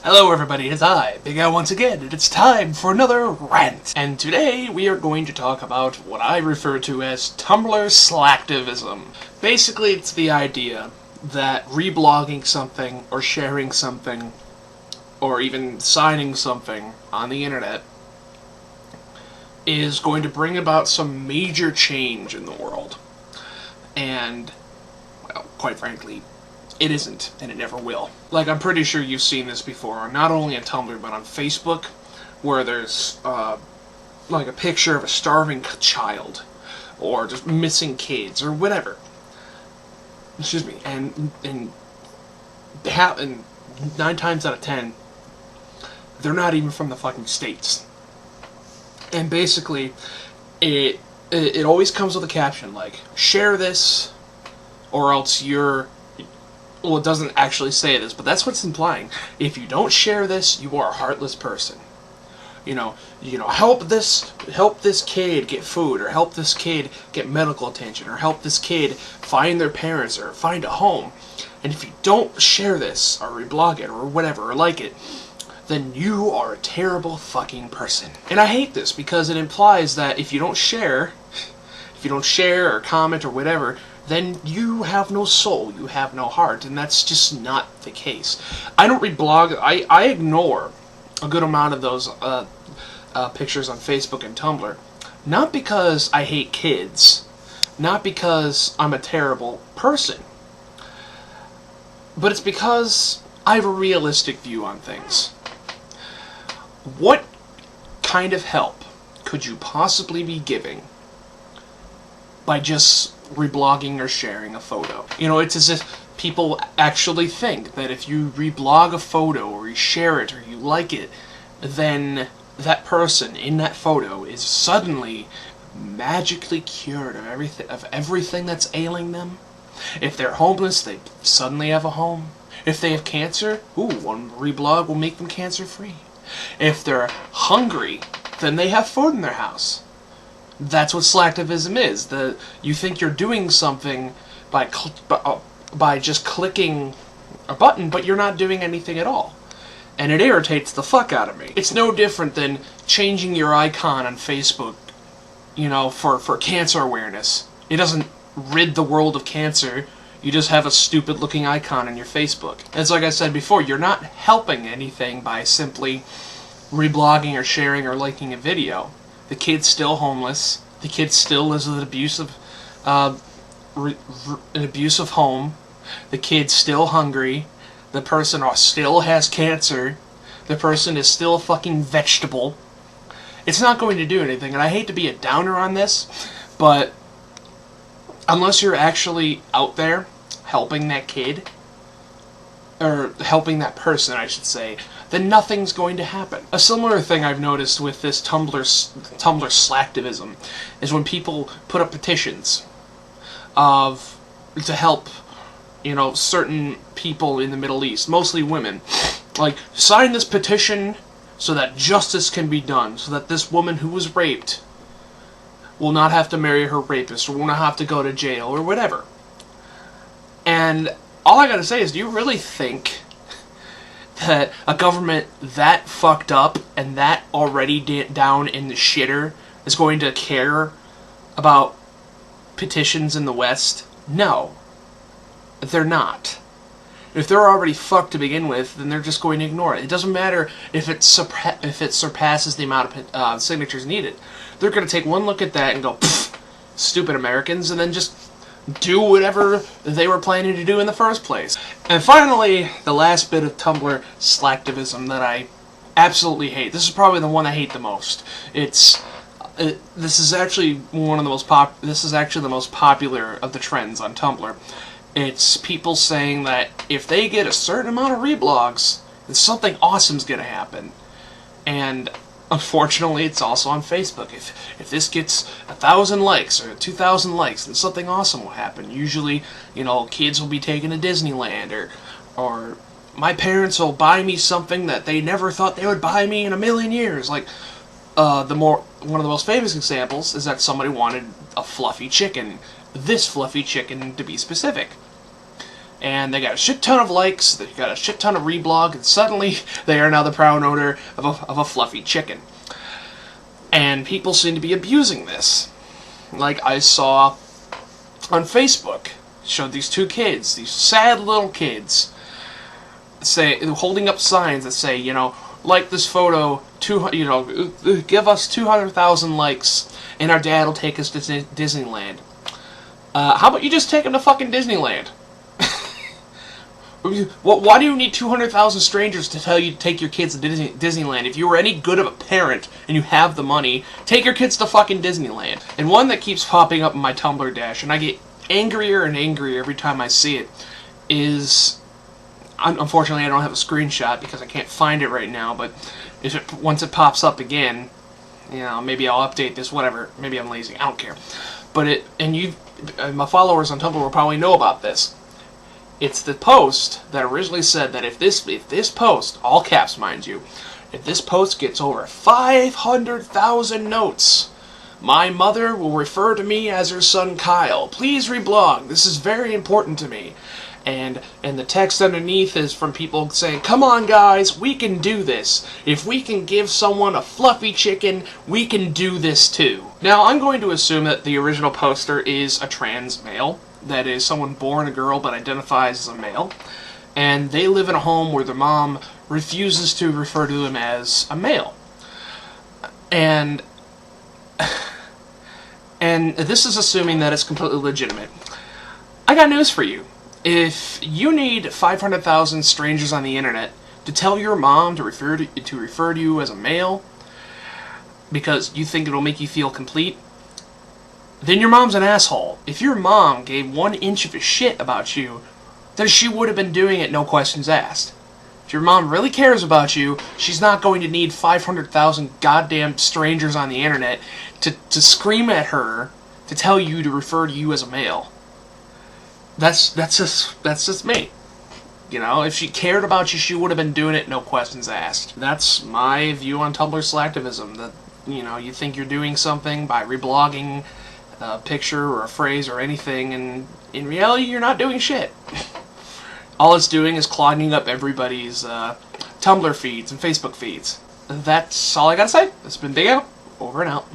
Hello everybody, it's I, BigAl once again, and it's time for another rant. And today we are going to talk about what I refer to as Tumblr Slacktivism. Basically, it's the idea that reblogging something, or sharing something, or even signing something on the internet is going to bring about some major change in the world. And, well, quite frankly, it isn't, and it never will. Like, I'm pretty sure you've seen this before, not only on Tumblr, but on Facebook, where there's, like a picture of a starving child, or just missing kids, or whatever. Excuse me, and 9 times out of 10, they're not even from the fucking States. And basically, it always comes with a caption, like, share this, or else you're... Well, it doesn't actually say this, but that's what it's implying. If you don't share this, you are a heartless person. You know, help this kid get food, or help this kid get medical attention, or help this kid find their parents, or find a home. And if you don't share this, or reblog it, or whatever, or like it, then you are a terrible fucking person. And I hate this, because it implies that if you don't share or comment or whatever, then you have no soul, you have no heart, and that's just not the case. I don't reblog, I ignore a good amount of those pictures on Facebook and Tumblr, not because I hate kids, not because I'm a terrible person, but it's because I have a realistic view on things. What kind of help could you possibly be giving by just reblogging or sharing a photo? You know, it's as if people actually think that if you reblog a photo, or you share it, or you like it, then that person in that photo is suddenly magically cured of everything that's ailing them. If they're homeless, they suddenly have a home. If they have cancer, one reblog will make them cancer-free. If they're hungry, then they have food in their house. That's what slacktivism is. You think you're doing something by just clicking a button, but you're not doing anything at all. And it irritates the fuck out of me. It's no different than changing your icon on Facebook, you know, for cancer awareness. It doesn't rid the world of cancer. You just have a stupid looking icon on your Facebook. It's like I said before, you're not helping anything by simply reblogging or sharing or liking a video. The kid's still homeless. The kid still lives with an abusive home. The kid's still hungry. The person still has cancer. The person is still a fucking vegetable. It's not going to do anything, and I hate to be a downer on this, but unless you're actually out there helping that kid, or helping that person, I should say, then nothing's going to happen. A similar thing I've noticed with this Tumblr Slacktivism is when people put up petitions to help, you know, certain people in the Middle East, mostly women. Like, sign this petition so that justice can be done, so that this woman who was raped will not have to marry her rapist, or will not have to go to jail, or whatever. And all I gotta say is, do you really think that a government that fucked up and that already down in the shitter is going to care about petitions in the West? No. They're not. If they're already fucked to begin with, then they're just going to ignore it. It doesn't matter if it surpasses the amount of signatures needed. They're going to take one look at that and go, pfft, stupid Americans, and then just do whatever they were planning to do in the first place. And finally, the last bit of Tumblr Slacktivism that I absolutely hate. This is probably the one I hate the most. This is actually the most popular of the trends on Tumblr. It's people saying that if they get a certain amount of reblogs, then something awesome's gonna happen. And unfortunately, it's also on Facebook. If this gets 1,000 likes or 2,000 likes, then something awesome will happen. Usually, you know, kids will be taken to Disneyland, or my parents will buy me something that they never thought they would buy me in a million years. Like, one of the most famous examples is that somebody wanted a fluffy chicken. This fluffy chicken, to be specific. and they got a shit ton of likes, they got a shit ton of reblog, and suddenly they are now the proud owner of a fluffy chicken. And people seem to be abusing this. Like I saw on Facebook, showed these two kids, these sad little kids, holding up signs that say, you know, like this photo, give us 200,000 likes, and our dad will take us to Disneyland. How about you just take him to fucking Disneyland? Why do you need 200,000 strangers to tell you to take your kids to Disneyland? If you were any good of a parent and you have the money, take your kids to fucking Disneyland. And one that keeps popping up in my Tumblr dash, and I get angrier and angrier every time I see it, is... Unfortunately, I don't have a screenshot because I can't find it right now, but once it pops up again, you know, maybe I'll update this, whatever. Maybe I'm lazy, I don't care. But my followers on Tumblr will probably know about this. It's the post that originally said that if this post, all caps mind you, if this post gets over 500,000 notes, my mother will refer to me as her son Kyle. Please reblog. This is very important to me. And the text underneath is from people saying, come on guys, we can do this. If we can give someone a fluffy chicken, we can do this too. Now, I'm going to assume that the original poster is a trans male. That is, someone born a girl but identifies as a male. And they live in a home where their mom refuses to refer to them as a male. And this is assuming that it's completely legitimate. I got news for you. If you need 500,000 strangers on the internet to tell your mom to refer to you as a male because you think it'll make you feel complete, then your mom's an asshole. If your mom gave 1 inch of a shit about you, then she would have been doing it no questions asked. If your mom really cares about you, she's not going to need 500,000 goddamn strangers on the internet to scream at her to tell you to refer to you as a male. That's just me. You know, if she cared about you, she would have been doing it, no questions asked. That's my view on Tumblr Slacktivism. That, you know, you think you're doing something by reblogging a picture or a phrase or anything, and in reality, you're not doing shit. All it's doing is clogging up everybody's Tumblr feeds and Facebook feeds. That's all I gotta say. This has been BigAl, over and out.